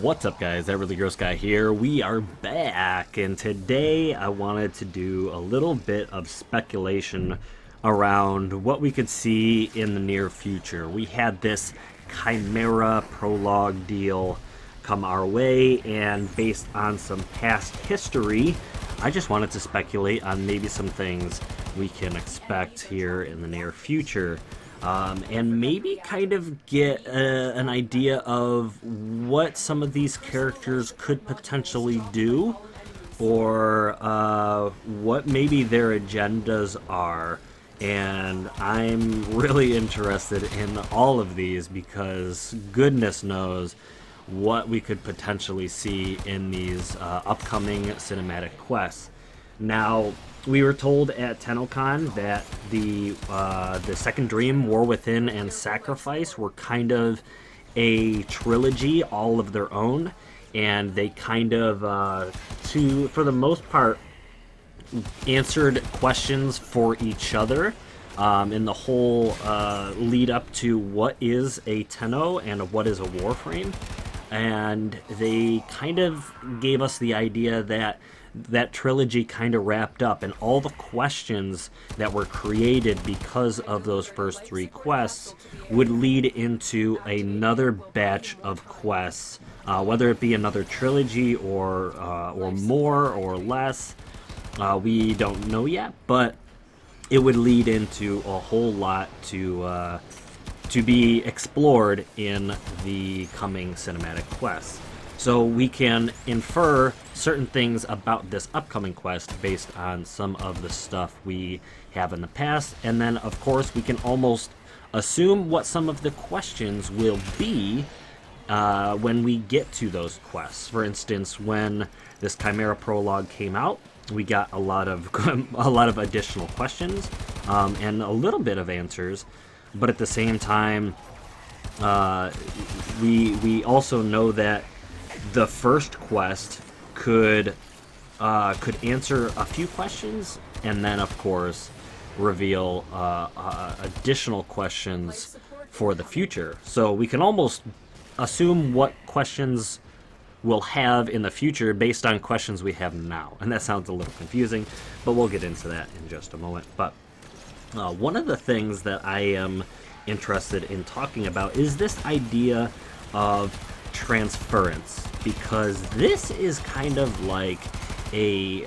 What's up, guys? That Really Gross Guy here. We are back, and today I wanted to do a little bit of speculation around what we could see in the near future. We had this Chimera prologue deal come our way, and based on some past history, I just wanted to speculate on maybe some things we can expect here in the near future. And maybe kind of get an idea of what some of these characters could potentially do, or what maybe their agendas are. And I'm really interested in all of these because goodness knows what we could potentially see in these upcoming cinematic quests. Now, we were told at TennoCon that the Second Dream, War Within, and Sacrifice were kind of a trilogy all of their own, and they kind of, for the most part, answered questions for each other in the whole lead up to what is a Tenno and what is a Warframe. And they kind of gave us the idea that that trilogy kind of wrapped up, and all the questions that were created because of those first three quests would lead into another batch of quests, whether it be another trilogy or more or less. We don't know yet, but it would lead into a whole lot to be explored in the coming cinematic quests. So we can infer certain things about this upcoming quest based on some of the stuff we have in the past, and then of course we can almost assume what some of the questions will be when we get to those quests. For instance, when this Chimera prologue came out, we got a lot of a lot of additional questions and a little bit of answers, but at the same time, we also know that the first quest could answer a few questions, and then of course reveal additional questions for the future. So we can almost assume what questions we'll have in the future based on questions we have now, and that sounds a little confusing, but we'll get into that in just a moment. But one of the things that I am interested in talking about is this idea of transference, because this is kind of like a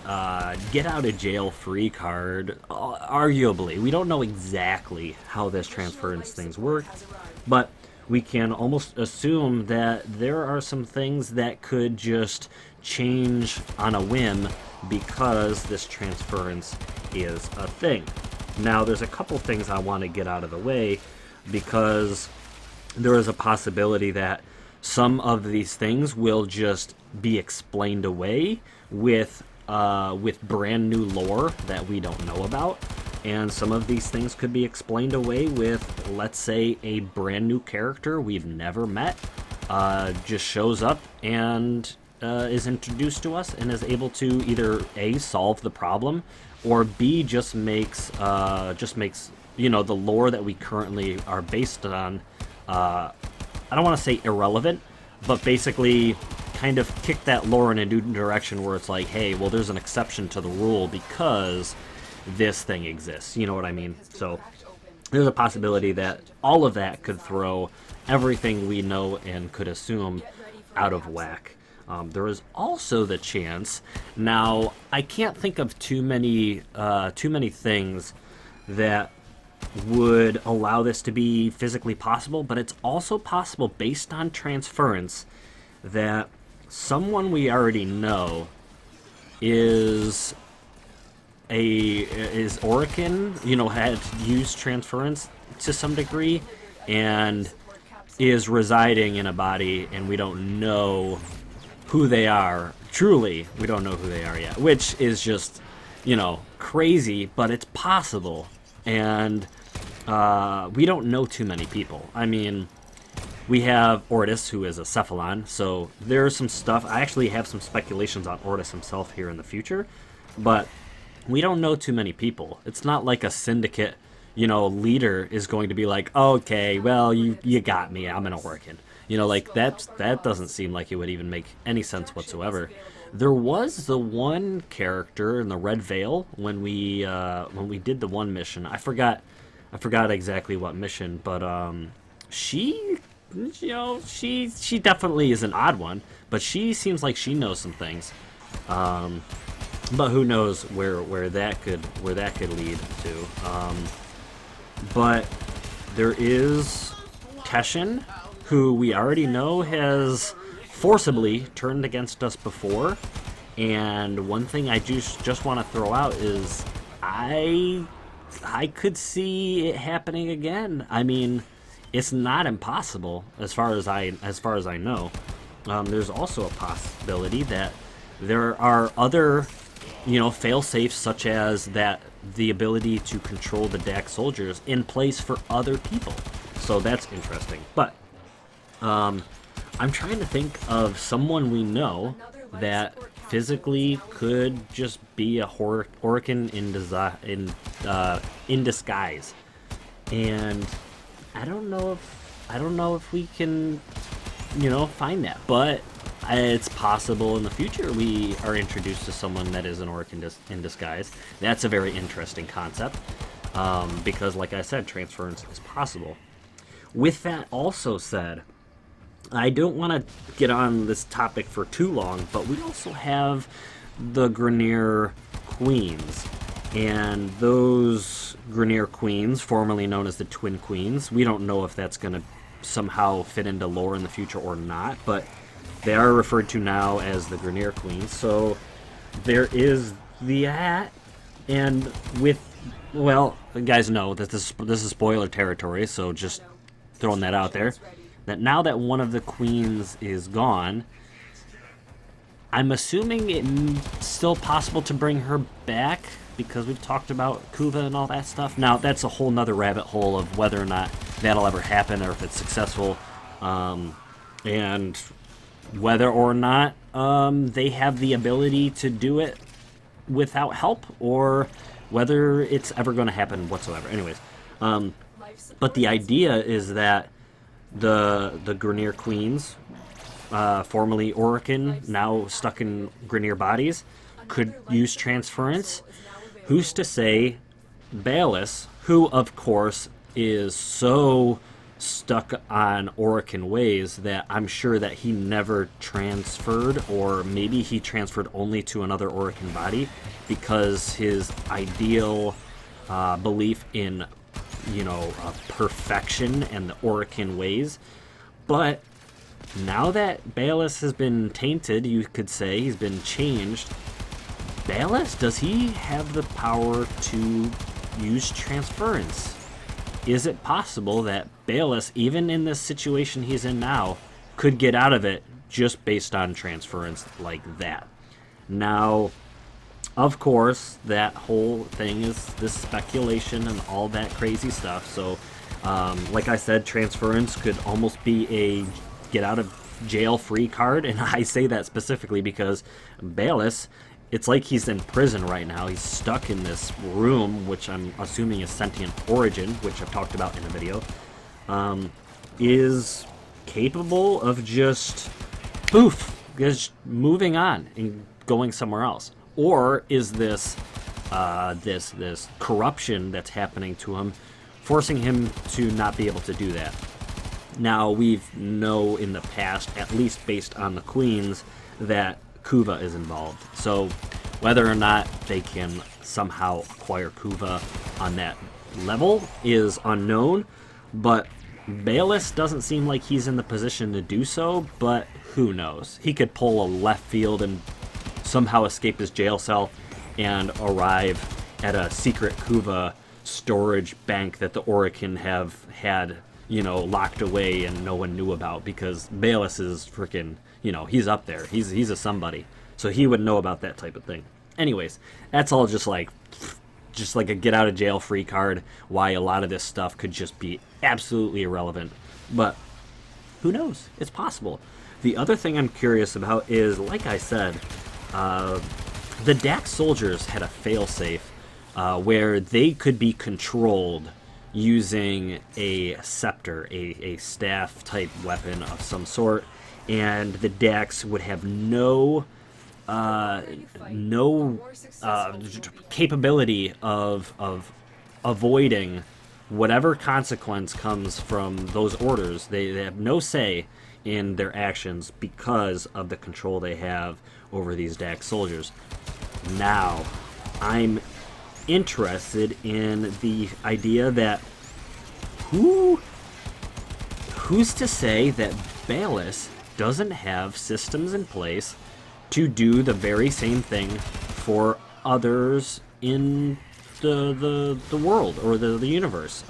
get out of jail free card, arguably. We don't know exactly how this transference things work, but we can almost assume that there are some things that could just change on a whim because this transference is a thing. Now, there's a couple things I want to get out of the way, because there is a possibility that some of these things will just be explained away with brand new lore that we don't know about, and some of these things could be explained away with, let's say, a brand new character we've never met just shows up and is introduced to us and is able to either A, solve the problem, or B, just makes the lore that we currently are based on, I don't want to say irrelevant, but basically kind of kick that lore in a new direction where it's like, hey, well, there's an exception to the rule because this thing exists. You know what I mean? So there's a possibility that all of that could throw everything we know and could assume out of whack. There is also the chance. Now, I can't think of too many things that would allow this to be physically possible, but it's also possible based on transference that someone we already know is Orican, had used transference to some degree and is residing in a body, and we don't know who they are. Truly, we don't know who they are yet, which is just, crazy, but it's possible. And we don't know too many people. I mean, we have Ortis, who is a Cephalon, so there's some stuff. I actually have some speculations on Ortis himself here in the future, but we don't know too many people. It's not like a syndicate, leader is going to be like, okay, well, you got me, I'm an Orican. You know, like that doesn't seem like it would even make any sense whatsoever. There was the one character in the Red Veil when we did the one mission. I forgot exactly what mission, but she, you know, she definitely is an odd one, but she seems like she knows some things. But who knows where that could lead to. But there is Teshin, who we already know has forcibly turned against us before. And one thing I just want to throw out is I could see it happening again. I mean, it's not impossible as far as I know. There's also a possibility that there are other, you know, fail safes such as that the ability to control the DAC soldiers in place for other people. So that's interesting. But I'm trying to think of someone we know that physically could just be a Horican in disguise, and I don't know if we can, you know, find that, but it's possible in the future we are introduced to someone that is an orc in disguise. That's a very interesting concept, because, like I said, transference is possible. With that also said, I don't want to get on this topic for too long, but we also have the Grineer Queens. And those Grineer Queens, formerly known as the Twin Queens, we don't know if that's going to somehow fit into lore in the future or not, but they are referred to now as the Grineer Queens. So there is that, and with, well, you guys know that this is spoiler territory, so just throwing that out there, that now that one of the queens is gone, I'm assuming it's still possible to bring her back, because we've talked about Kuva and all that stuff. Now, that's a whole nother rabbit hole of whether or not that'll ever happen, or if it's successful, and whether or not they have the ability to do it without help, or whether it's ever going to happen whatsoever. Anyways, but the idea is that the Grineer Queens, formerly Orican, now stuck in Grineer bodies, could use transference. Who's to say Baelus, who of course is so stuck on Orican ways that I'm sure that he never transferred, or maybe he transferred only to another Orican body, because his ideal belief in, you know, perfection and the Orican ways. But now that Baelus has been tainted, you could say, he's been changed, Baelus, does he have the power to use transference? Is it possible that Baelus, even in this situation he's in now, could get out of it just based on transference like that? Now, of course, that whole thing is this speculation and all that crazy stuff. So, like I said, transference could almost be a get out of jail free card. And I say that specifically because Baelus, it's like he's in prison right now. He's stuck in this room, which I'm assuming is sentient origin, which I've talked about in a video, is capable of just poof, just moving on and going somewhere else. Or is this this corruption that's happening to him, forcing him to not be able to do that? Now, we've know in the past, at least based on the Queens, that Kuva is involved. So whether or not they can somehow acquire Kuva on that level is unknown, but Baelus doesn't seem like he's in the position to do so, but who knows? He could pull a left field and somehow escape his jail cell and arrive at a secret Kuva storage bank that the Orican have had, you know, locked away and no one knew about, because Baelus is freaking, you know, he's up there. He's a somebody. So he would know about that type of thing. Anyways, that's all just like a get out of jail free card, why a lot of this stuff could just be absolutely irrelevant. But who knows? It's possible. The other thing I'm curious about is, like I said, the DAC soldiers had a failsafe where they could be controlled, using a scepter, a staff type weapon of some sort, and the Dax would have no capability of avoiding whatever consequence comes from those orders. They have no say in their actions because of the control they have over these Dax soldiers. Now, I'm interested in the idea that who's to say that Balus doesn't have systems in place to do the very same thing for others in the world or the universe.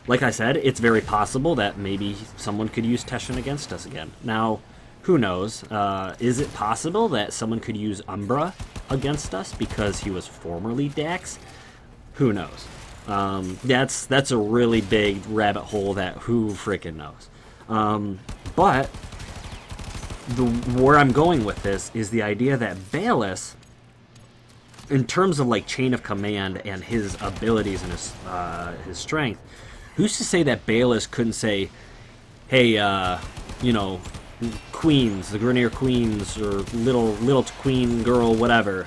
Like I said, it's very possible that maybe someone could use Teshin against us again. Now, who knows? Is it possible that someone could use Umbra against us because he was formerly Dax? Who knows? That's a really big rabbit hole that who freaking knows. But where I'm going with this is the idea that Balus, in terms of like chain of command and his abilities and his strength, who's to say that Balus couldn't say, hey, queens, the Grenier queens, or little queen girl, whatever.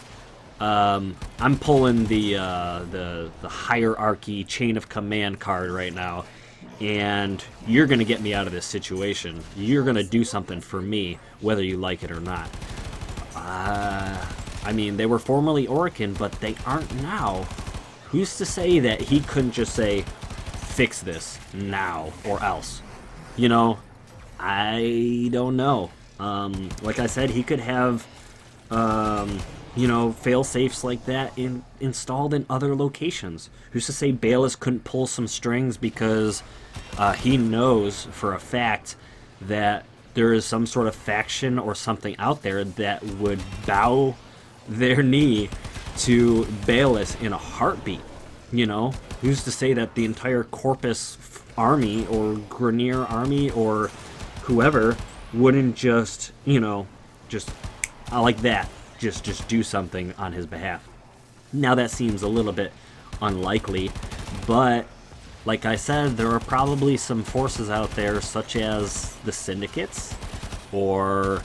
I'm pulling the hierarchy chain of command card right now, and you're gonna get me out of this situation. You're gonna do something for me, whether you like it or not. I mean, they were formerly Orokin, but they aren't now. Who's to say that he couldn't just say, fix this now or else? You know, I don't know. Like I said, he could have, fail safes like that installed in other locations. Who's to say Balus couldn't pull some strings because he knows for a fact that there is some sort of faction or something out there that would bow their knee to Balus in a heartbeat. You know, who's to say that the entire Corpus army or Grenier army or whoever wouldn't just like that, just do something on his behalf. Now that seems a little bit unlikely, but like I said, there are probably some forces out there such as the syndicates or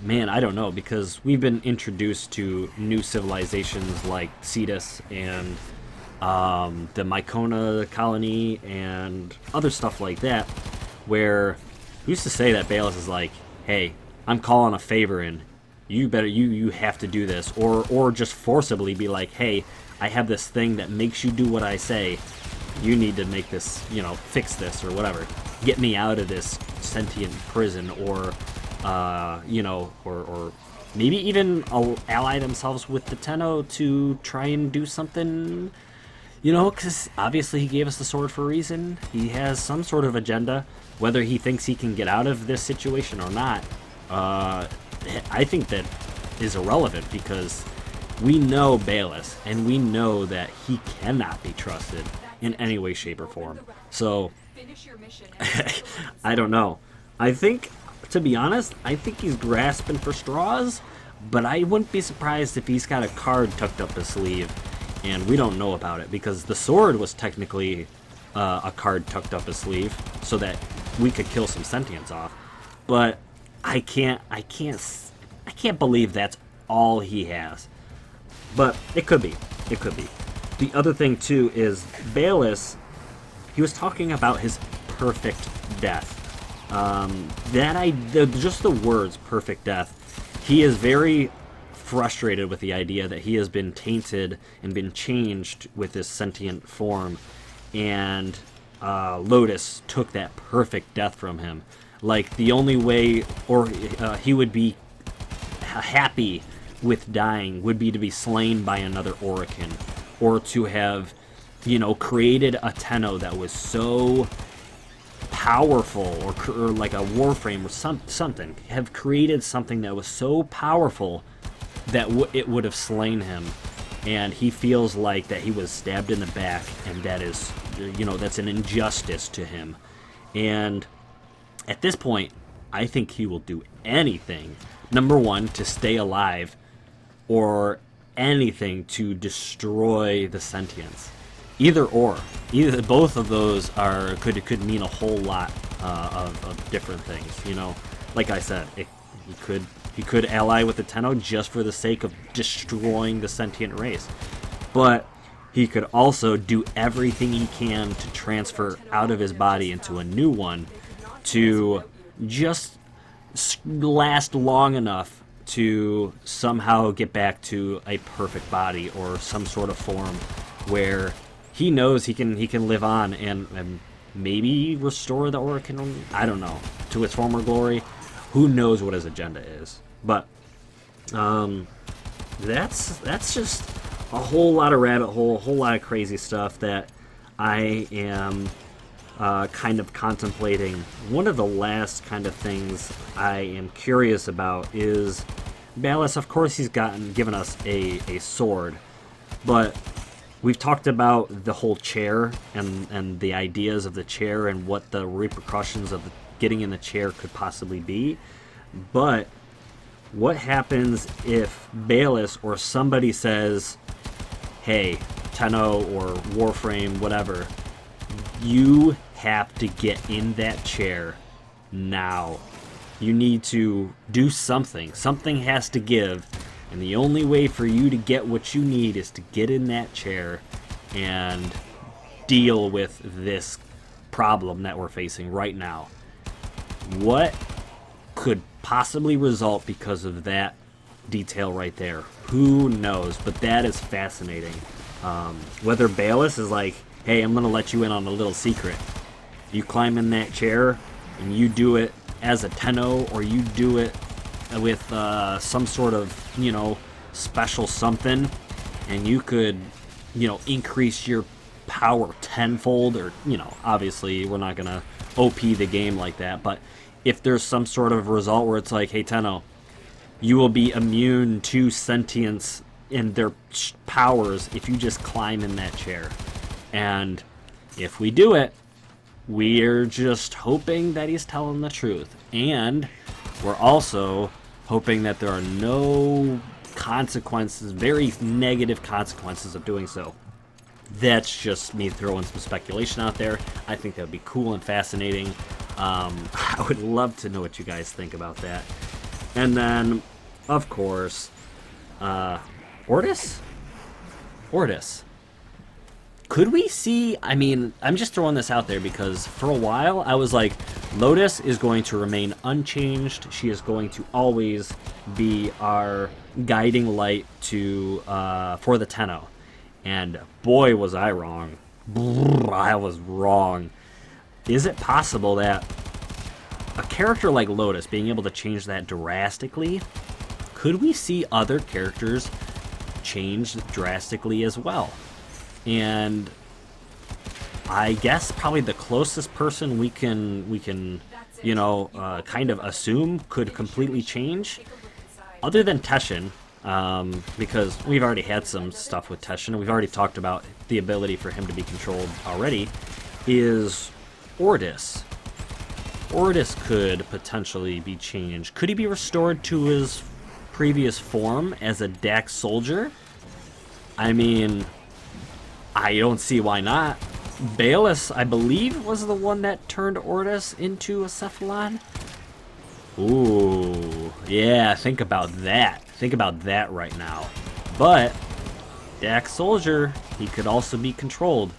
I don't know, because we've been introduced to new civilizations like Cetus and the Mycona colony and other stuff like that, where who's to say that Balus is like, hey, I'm calling a favor in, you have to do this, or just forcibly be like, hey, I have this thing that makes you do what I say, you need to make this, fix this or whatever, get me out of this sentient prison, or or maybe even ally themselves with the Tenno to try and do something, because obviously he gave us the sword for a reason. He has some sort of agenda. Whether he thinks he can get out of this situation or not, I think that is irrelevant, because we know Balus, and we know that he cannot be trusted in any way, shape, or form. So, I don't know. To be honest, I think he's grasping for straws, but I wouldn't be surprised if he's got a card tucked up his sleeve, and we don't know about it, because the sword was technically a card tucked up his sleeve, so that we could kill some sentients off. But I can't believe that's all he has. But it could be. It could be. The other thing too is Balus. He was talking about his perfect death. Just the words "perfect death." He is very frustrated with the idea that he has been tainted and been changed with this sentient form, and Lotus took that perfect death from him. Like, the only way, or he would be happy with dying, would be to be slain by another Orokin, or to have, created a Tenno that was so powerful, or like a Warframe or something, have created something that was so powerful that it would have slain him. And he feels like that he was stabbed in the back, and that is, that's an injustice to him. And at this point, I think he will do anything, number one, to stay alive, or anything to destroy the sentience. Either or, either both of those are could mean a whole lot of different things. You know, like I said, he could ally with the Tenno just for the sake of destroying the sentient race, but he could also do everything he can to transfer out of his body into a new one to just last long enough to somehow get back to a perfect body or some sort of form where he knows he can live on and maybe restore the Oricon, I don't know, to its former glory. Who knows what his agenda is? But that's just a whole lot of rabbit hole, a whole lot of crazy stuff that I am kind of contemplating. One of the last kind of things I am curious about is Ballas. Of course, he's given us a sword, but we've talked about the whole chair and the ideas of the chair and what the repercussions of getting in the chair could possibly be. But what happens if Ballas or somebody says, hey, Tenno or Warframe, whatever, you have to get in that chair now. You need to do something. Something has to give. And the only way for you to get what you need is to get in that chair and deal with this problem that we're facing right now. What could possibly result because of that detail right there? Who knows? But that is fascinating. Whether Ballas is like, hey, I'm going to let you in on a little secret. You climb in that chair and you do it as a Tenno, or you do it with some sort of, you know, special something, and you could, you know, increase your power tenfold, or, you know, obviously we're not going to OP the game like that, but if there's some sort of result where it's like, hey, Tenno, you will be immune to sentience and their powers if you just climb in that chair. And if we do it, we're just hoping that he's telling the truth. And we're also hoping that there are no consequences, very negative consequences of doing so. That's just me throwing some speculation out there. I think that would be cool and fascinating. I would love to know what you guys think about that. And then, of course, Ortis? Ortis. Could we see, I mean, I'm just throwing this out there because for a while I was like, Lotus is going to remain unchanged. She is going to always be our guiding light to for the Tenno. And boy, was I wrong. I was wrong. Is it possible that a character like Lotus being able to change that drastically, could we see other characters change drastically as well? And I guess probably the closest person we can you know, kind of assume could completely change, other than Teshin, because we've already had some stuff with Teshin, and we've already talked about the ability for him to be controlled already, is Ortis. Ortis could potentially be changed. Could he be restored to his previous form as a Dax soldier? I mean, I don't see why not. Ballas, I believe, was the one that turned Ortis into a Cephalon. Ooh, yeah, think about that. Think about that right now. But Dax Soldier, he could also be controlled.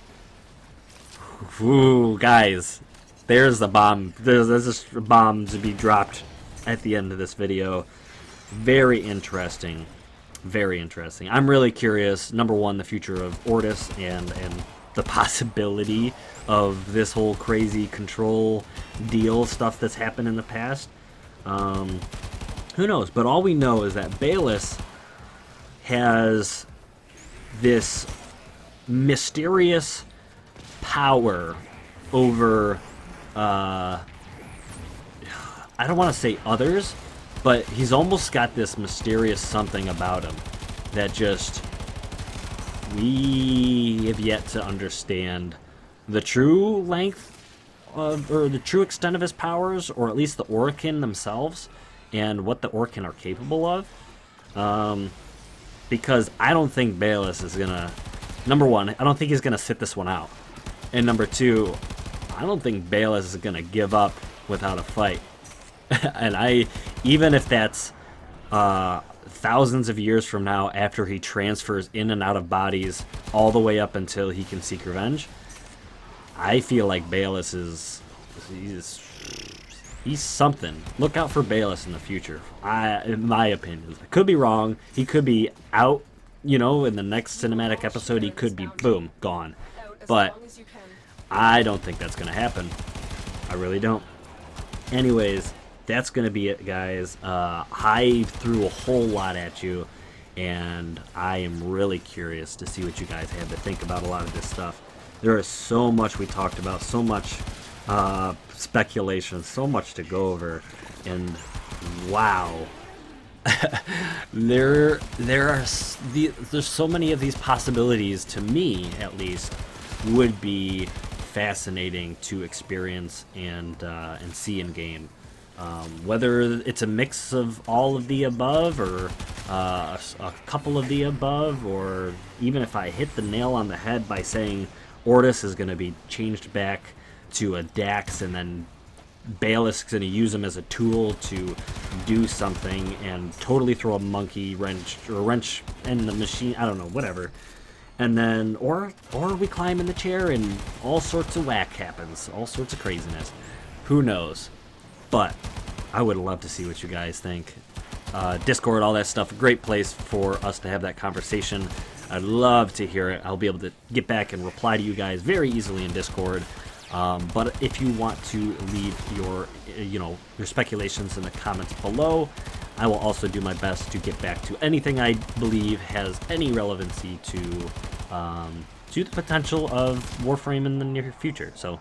Ooh, guys, there's the bomb. There's just a bomb to be dropped at the end of this video. Very interesting. Very interesting. I'm really curious, number one, the future of Ortis and the possibility of this whole crazy control deal stuff that's happened in the past. Who knows? But all we know is that Ballas has this mysterious power over, I don't want to say others, but he's almost got this mysterious something about him that just we have yet to understand the true length of, or the true extent of his powers, or at least the Oricon themselves and what the Oricon are capable of. Because I don't think Ballas is gonna number one, I don't think he's going to sit this one out. And number two, I don't think Bayless is going to give up without a fight. And even if that's thousands of years from now after he transfers in and out of bodies all the way up until he can seek revenge, I feel like Bayless he's something. Look out for Bayless in the future. In my opinion, I could be wrong. He could be out, in the next cinematic episode. He could be boom, gone. But I don't think that's gonna happen. I really don't. Anyways, that's gonna be it, guys. I threw a whole lot at you, and I am really curious to see what you guys have to think about a lot of this stuff. There is so much we talked about, so much speculation, so much to go over, and wow, there's so many of these possibilities. To me, at least, would be fascinating to experience and see in game. Whether it's a mix of all of the above, or a couple of the above, or even if I hit the nail on the head by saying Ortis is going to be changed back to a Dax, and then Bayless is going to use him as a tool to do something and totally throw a monkey wrench or a wrench in the machine. I don't know, whatever. And then, or we climb in the chair and all sorts of whack happens, all sorts of craziness. Who knows? But I would love to see what you guys think. Discord, all that stuff, a great place for us to have that conversation. I'd love to hear it. I'll be able to get back and reply to you guys very easily in Discord. But if you want to leave your speculations in the comments below, I will also do my best to get back to anything I believe has any relevancy to the potential of Warframe in the near future. So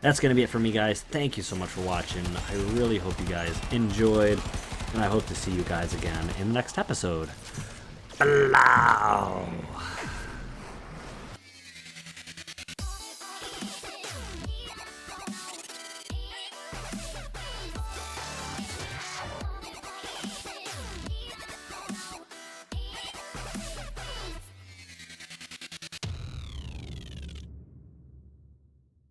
that's going to be it for me, guys. Thank you so much for watching. I really hope you guys enjoyed, and I hope to see you guys again in the next episode. Hello.